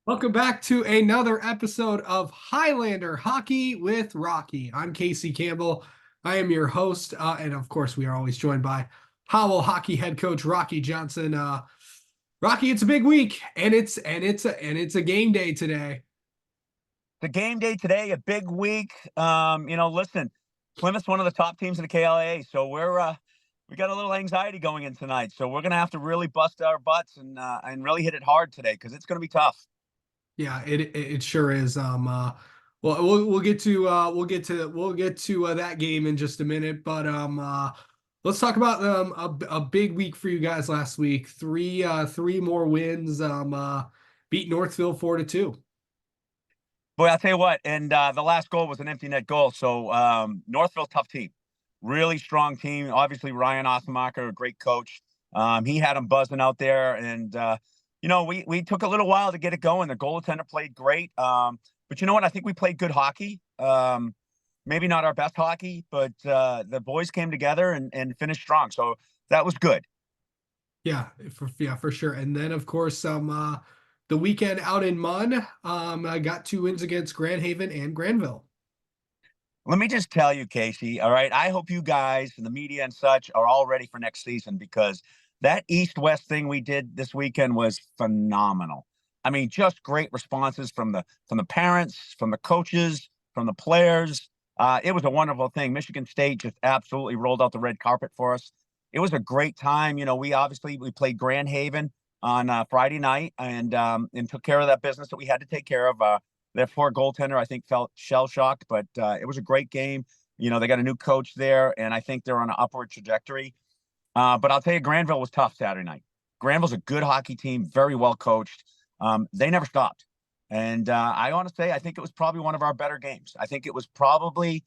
Welcome back to another episode of Highlander Hockey with Rocky. I'm Casey Campbell. I am your host, and of course, we are always joined by Howell Hockey head coach Rocky Johnson. Rocky, it's a big week, and it's a game day today. The game day today, a big week. Listen, Plymouth's one of the top teams in the KLA, so we got a little anxiety going in tonight. So we're gonna have to really bust our butts and really hit it hard today because it's gonna be tough. Yeah, it sure is. Well, we'll get to that game in just a minute, but let's talk about a big week for you guys last week. Three more wins. Beat Northville 4-2. Boy, I'll tell you what, and the last goal was an empty net goal. So Northville, tough team, really strong team. Obviously, Ryan Ossenmacher, a great coach. He had them buzzing out there, and we took a little while to get it going. The goaltender played great, but you know what? I think we played good hockey. Maybe not our best hockey, but the boys came together and finished strong. So that was good. For sure. And then of course the weekend out in Munn, I got two wins against Grand Haven and Granville. Let me just tell you, Casey, all right, I hope you guys and the media and such are all ready for next season because that East-West thing we did this weekend was phenomenal. I mean, just great responses from the parents, from the coaches, from the players. It was a wonderful thing. Michigan State just absolutely rolled out the red carpet for us. It was a great time. We played Grand Haven on Friday night and took care of that business that we had to take care of. Their poor goaltender, I think, felt shell shocked, but it was a great game. They got a new coach there, and I think they're on an upward trajectory. But I'll tell you, Granville was tough Saturday night. Granville's a good hockey team, very well coached. They never stopped. And I want to say, I think it was probably one of our better games. I think it was probably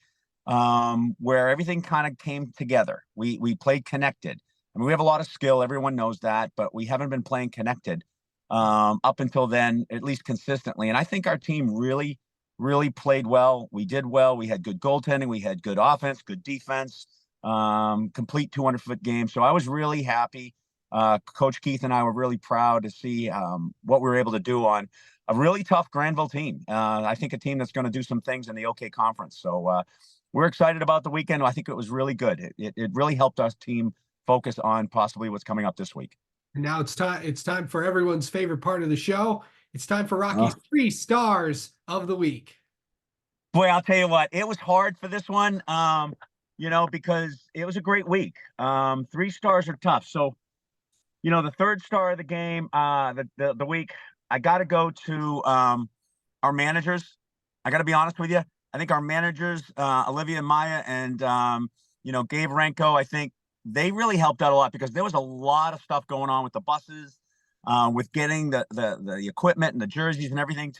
where everything kind of came together. We played connected. I mean, we have a lot of skill. Everyone knows that, but we haven't been playing connected up until then, at least consistently. And I think our team really, really played well. We did well. We had good goaltending. We had good offense, good defense, complete 200-foot game. So I was really happy. Coach Keith and I were really proud to see what we were able to do on a really tough Granville team. I think a team that's going to do some things in the OK Conference. So we're excited about the weekend. I think it was really good. It really helped us team focus on possibly what's coming up this week. And now it's time for everyone's favorite part of the show. It's time for Uh, Rocky's 3 stars of the week. Boy, I'll tell you what, it was hard for this one, because it was a great week. 3 stars are tough. So, the third star of the game, the week, I got to go to our managers. I got to be honest with you. I think our managers, Olivia and Maya and, Gabe Renko, I think they really helped out a lot because there was a lot of stuff going on with the buses, with getting the equipment and the jerseys and everything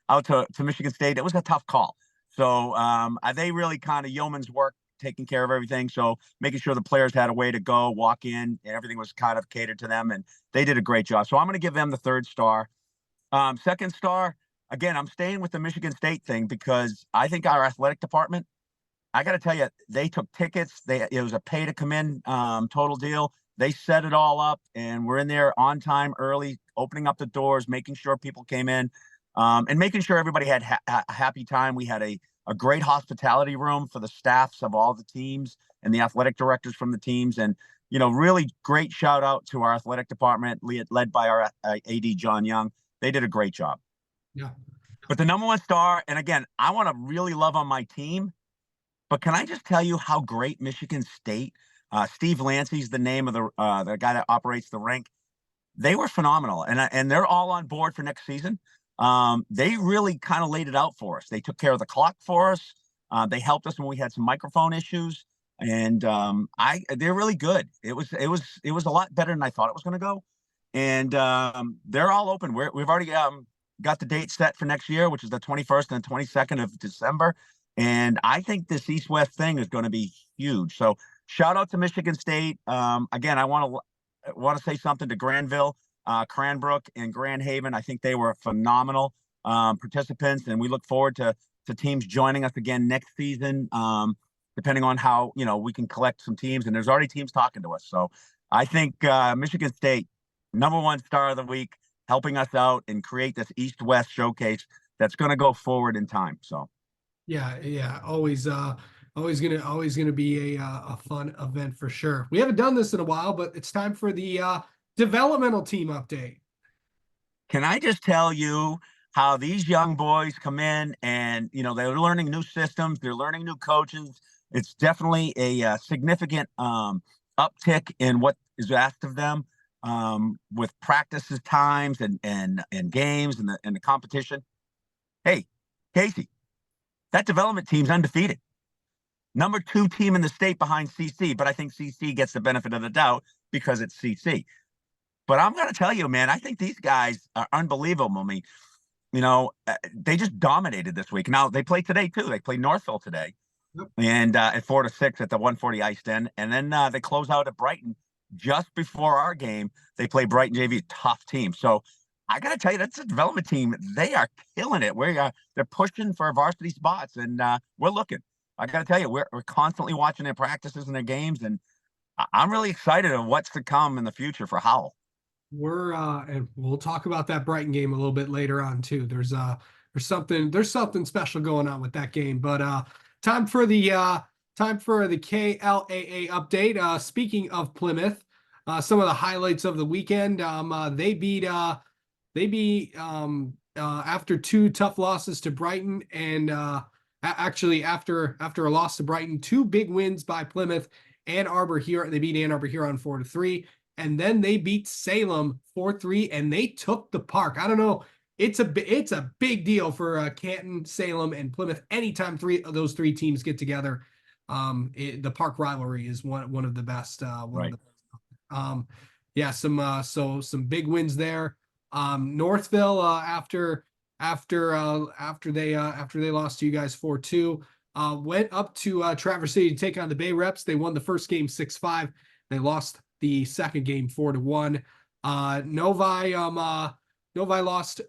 out to Michigan State. It was a tough call. So they really kind of yeoman's work taking care of everything. So making sure the players had a way to go, walk in, and everything was kind of catered to them. And they did a great job. So I'm going to give them the third star. Second star, again, I'm staying with the Michigan State thing because I think our athletic department, I got to tell you, they took tickets. It was a pay to come in total deal. They set it all up, and we're in there on time, early, opening up the doors, making sure people came in, and making sure everybody had a happy time. We had a great hospitality room for the staffs of all the teams and the athletic directors from the teams, and really great shout out to our athletic department, led by our AD John Young. They did a great job. Yeah. But the number one star, and again, I want to really love on my team. But can I just tell you how great Michigan State, Steve Lancey's the name of the guy that operates the rink. They were phenomenal, and they're all on board for next season. They really kind of laid it out for us. They took care of the clock for us. They helped us when we had some microphone issues, and they're really good. It was a lot better than I thought it was going to go, and they're all open. We've already got the date set for next year, which is the 21st and the 22nd of December. And I think this East-West thing is going to be huge. So shout out to Michigan State. Again, I want to say something to Granville, Cranbrook, and Grand Haven. I think they were phenomenal participants, and we look forward to teams joining us again next season, depending on how we can collect some teams. And there's already teams talking to us. So I think Michigan State, number one star of the week. helping us out and create this East-West showcase that's going to go forward in time. So Yeah, always gonna be a fun event for sure. We haven't done this in a while, but it's time for the developmental team update. can I just tell you how these young boys come in and, they're learning new systems, they're learning new coaches. It's definitely a significant uptick in what is asked of them with practices times and games and the competition. Hey, Casey, that development team's undefeated. Number 2 team in the state behind CC, but I think CC gets the benefit of the doubt because it's CC. But I'm going to tell you, man, I think these guys are unbelievable. I mean, they just dominated this week. Now they play today too. They play Northville today, Yep. and at 4-6 at the 140 Ice Den, and then they close out at Brighton just before our game. They play Brighton JV, tough team. So I got to tell you, that's a development team. They are killing it. They're pushing for varsity spots, and we're looking. I got to tell you, we're constantly watching their practices and their games, and I'm really excited of what's to come in the future for Howell. And we'll talk about that Brighton game a little bit later on too. There's something special going on with that game. But time for the KLAA update. Speaking of Plymouth, some of the highlights of the weekend. They beat after 2 tough losses to Brighton, and actually after a loss to Brighton, 2 big wins by Plymouth. Ann Arbor Huron. They beat Ann Arbor Huron 4-3. And then they beat Salem 4-3, and they took the park. I don't know. It's a big deal for Canton, Salem, and Plymouth. Anytime those three teams get together, the park rivalry is one of the best. Right. Yeah, some big wins there. Northville after they lost to you guys 4-2, went up to Traverse City to take on the Bay Reps. They won the first game 6-5. They lost the second game 4-1. Novi lost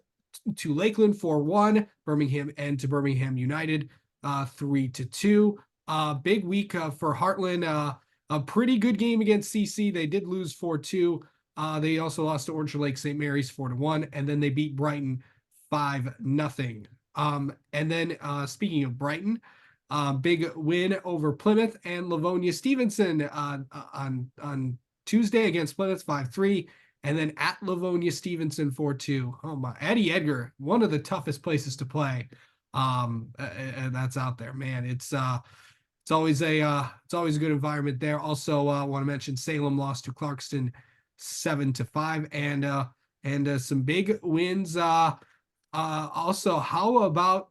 to Lakeland 4-1. Birmingham and to Birmingham United 3-2. Big week for Heartland. A pretty good game against CC. They did lose 4-2. They also lost to Orchard Lake St. Mary's 4-1, and then they beat Brighton 5-0. And then speaking of Brighton, big win over Plymouth and Livonia Stevenson on Tuesday against Plymouth 5-3, and then at Livonia Stevenson 4-2. Oh my, Eddie Edgar, one of the toughest places to play. And that's out there, man. It's always a good environment there. Also, want to mention Salem lost to Clarkston 7-5, and some big wins. Also, how about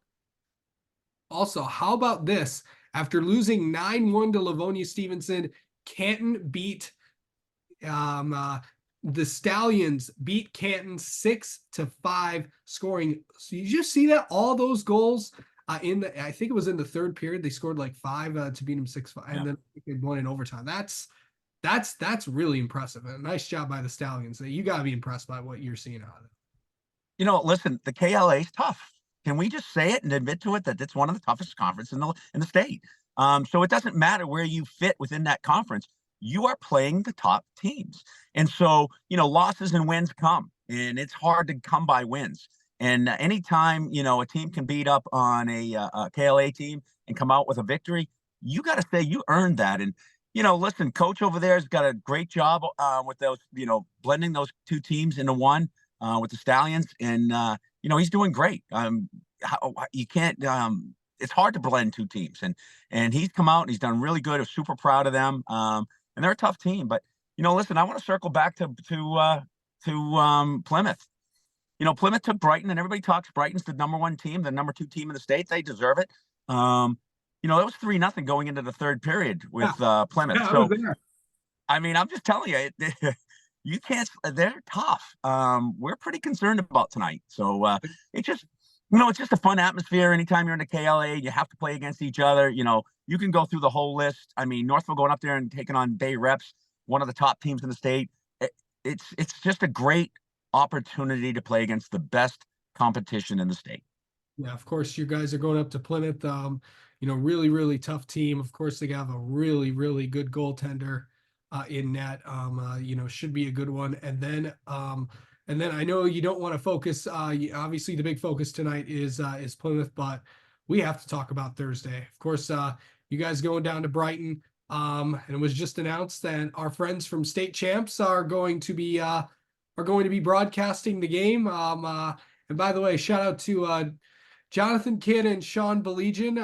this? After losing 9-1 to Livonia Stevenson, Canton beat the Stallions beat Canton 6-5, scoring. So you just see that all those goals I think it was in the third period. They scored like 5 to beat them 6-5, and then they won in overtime. That's really impressive. A nice job by the Stallions. You got to be impressed by what you're seeing out of it. Listen, the KLA is tough. Can we just say it and admit to it that it's one of the toughest conferences in the state? So it doesn't matter where you fit within that conference. You are playing the top teams. And so, losses and wins come, and it's hard to come by wins. And anytime, a team can beat up on a KLA team and come out with a victory, you got to say you earned that. And, listen, coach over there has got a great job with those, blending those 2 teams into one with the Stallions. And, he's doing great. You can't, it's hard to blend 2 teams. And he's come out and he's done really good. I'm super proud of them. And they're a tough team. But, listen, I want to circle back to Plymouth. Plymouth took Brighton, and everybody talks Brighton's the number 1 team, the number 2 team in the state. They deserve it. It was 3-0 going into the third period with Plymouth. Yeah, so, I mean, I'm just telling you, you can't. They're tough. We're pretty concerned about tonight. So it's just a fun atmosphere. Anytime you're in the KLA, you have to play against each other. You can go through the whole list. I mean, Northville going up there and taking on Bay Reps, one of the top teams in the state. It's just a great opportunity to play against the best competition in the state. Yeah, of course, you guys are going up to Plymouth. Really, really tough team. Of course, they have a really, really good goaltender in net. Should be a good one. And then And then I know you don't want to focus. Obviously, the big focus tonight is Plymouth, but we have to talk about Thursday. Of course, you guys going down to Brighton. And it was just announced that our friends from State Champs are going to be broadcasting the game. And by the way, shout out to Jonathan Kidd and Sean Belegian.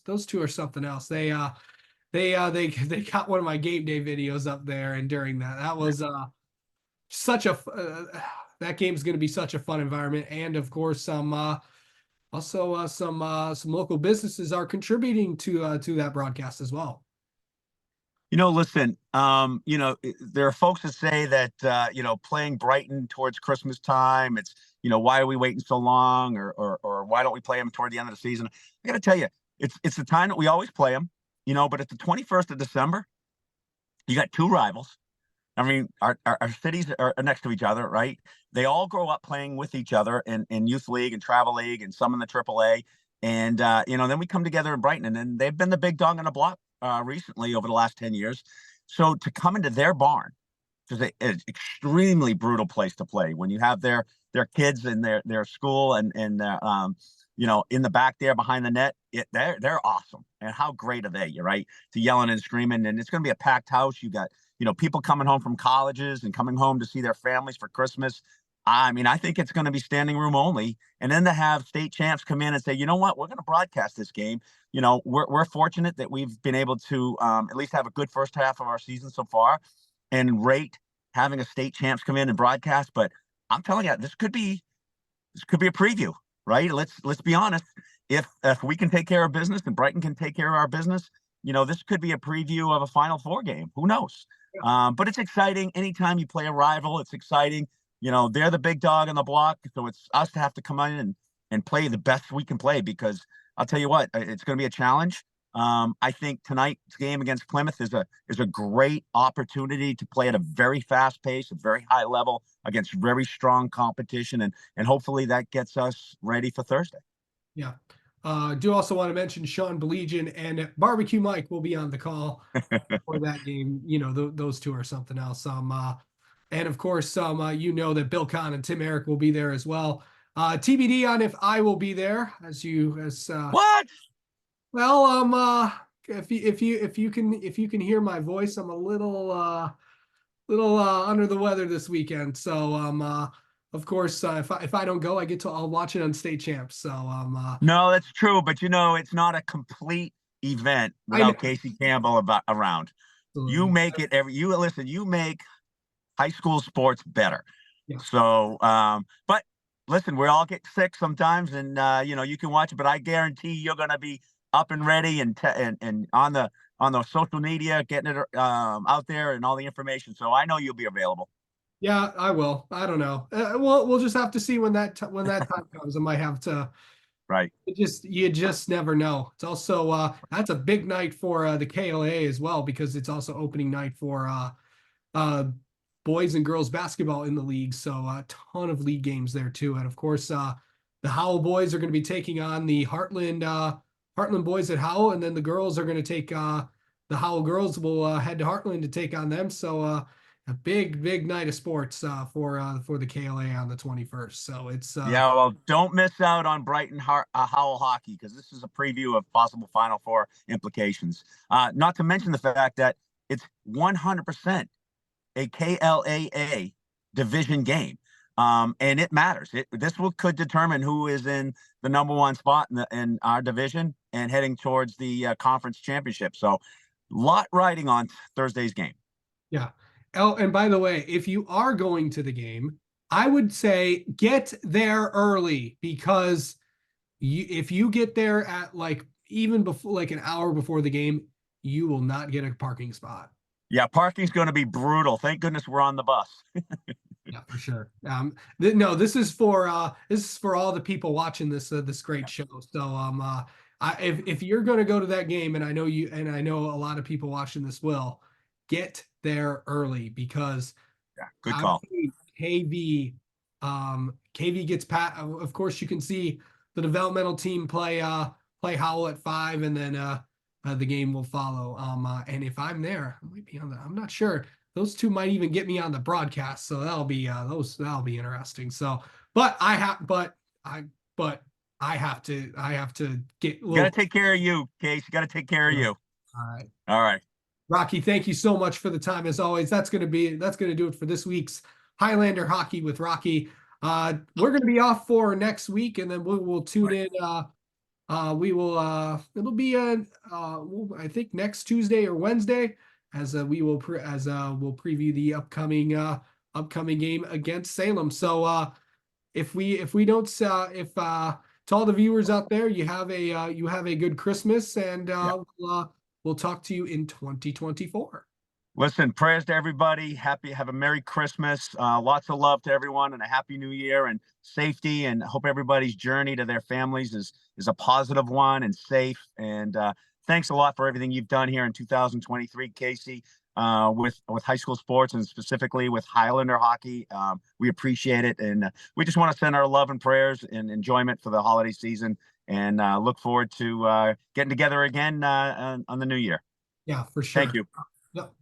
Those two are something else. They got one of my game day videos up there, and during that was such a that game's going to be such a fun environment. And of course, some local businesses are contributing to that broadcast as well. Listen, there are folks that say that, playing Brighton towards Christmas time, it's, why are we waiting so long, or why don't we play them toward the end of the season? I got to tell you, it's the time that we always play them, but at the 21st of December, you got two rivals. I mean, our cities are next to each other, right? They all grow up playing with each other in youth league and travel league and some in the AAA. And, then we come together in Brighton, and they've been the big dog on the block recently over the last 10 years. So to come into their barn, which is an extremely brutal place to play when you have their kids in their school and in the back there behind the net, they're awesome. And how great are they? You're right, to yelling and screaming, and it's going to be a packed house. You got people coming home from colleges and coming home to see their families for Christmas. I mean, I think it's going to be standing room only. And then to have State Champs come in and say, you know what, we're going to broadcast this game. We're fortunate that we've been able to at least have a good first half of our season so far, and rate having a State Champs come in and broadcast. But I'm telling you, this could be a preview, right? Let's be honest. If we can take care of business and Brighton can take care of our business, this could be a preview of a Final Four game. Who knows? But it's exciting. Anytime you play a rival, it's exciting. They're the big dog on the block, so it's us to have to come in and play the best we can play, because I'll tell you what, it's going to be a challenge. I think tonight's game against Plymouth is a great opportunity to play at a very fast pace, a very high level against very strong competition, and hopefully that gets us ready for Thursday. Yeah. Do also want to mention Sean Belegian and Barbecue Mike will be on the call for that game. Those two are something else. And of course, that Bill Kahn and Tim Eric will be there as well. TBD on if I will be there What? Well, if you can hear my voice, I'm a little under the weather this weekend. So of course, if I don't go, I'll watch it on State Champs. So no, that's true, but it's not a complete event without Casey Campbell around. Absolutely. You make it you make high school sports better. Yeah. So but listen, we all get sick sometimes, and you can watch it, but I guarantee you're going to be up and ready and on the social media, getting it out there and all the information. So I know you'll be available. Yeah, I will. I don't know. We'll just have to see when that time comes. I might have to. Right. You just never know. It's also that's a big night for the KLA as well, because it's also opening night for boys and girls basketball in the league. So a ton of league games there too. And of course, the Howell boys are going to be taking on the Heartland boys at Howell, and then the girls are going to take the Howell girls will head to Heartland to take on them. So a big night of sports for the KLA on the 21st. So it's yeah. Well, don't miss out on Brighton Howell hockey, because this is a preview of possible Final Four implications. Not to mention the fact that it's 100% a KLAA division game, and it matters. This could determine who is in the number one spot in our division and heading towards the conference championship. So, lot riding on Thursday's game. Yeah. Oh, and by the way, if you are going to the game, I would say get there early, because if you get there at even before an hour before the game, you will not get a parking spot. Yeah, parking's going to be brutal. Thank goodness we're on the bus. Yeah, for sure. No, this is for all the people watching this great show. So if you're going to go to that game, and I know a lot of people watching this will, get there early, because good call. KV gets pat. Of course, you can see the developmental team play Howell at 5, and then the game will follow. And if I'm there, I might be on I'm not sure. those two might even get me on the broadcast, so that'll be interesting. So, but I have, but I have to get a Got to little. take care of you, Case. You got to take care of All you. right. All right. Rocky, thank you so much for the time as always. That's gonna do it for this week's Highlander Hockey with Rocky. We're gonna be off for next week, and then we'll tune in. We will. It'll be I think next Tuesday or Wednesday, as we'll preview the upcoming game against Salem. So if we don't to all the viewers out there, you have a good Christmas, and Yeah. we'll talk to you in 2024. Listen, prayers to everybody. Have a Merry Christmas. Lots of love to everyone and a Happy New Year and safety. And hope everybody's journey to their families is a positive one and safe. And thanks a lot for everything you've done here in 2023, Casey, with high school sports and specifically with Highlander hockey. We appreciate it. And we just want to send our love and prayers and enjoyment for the holiday season and look forward to getting together again on the new year. Yeah, for sure. Thank you. Yep.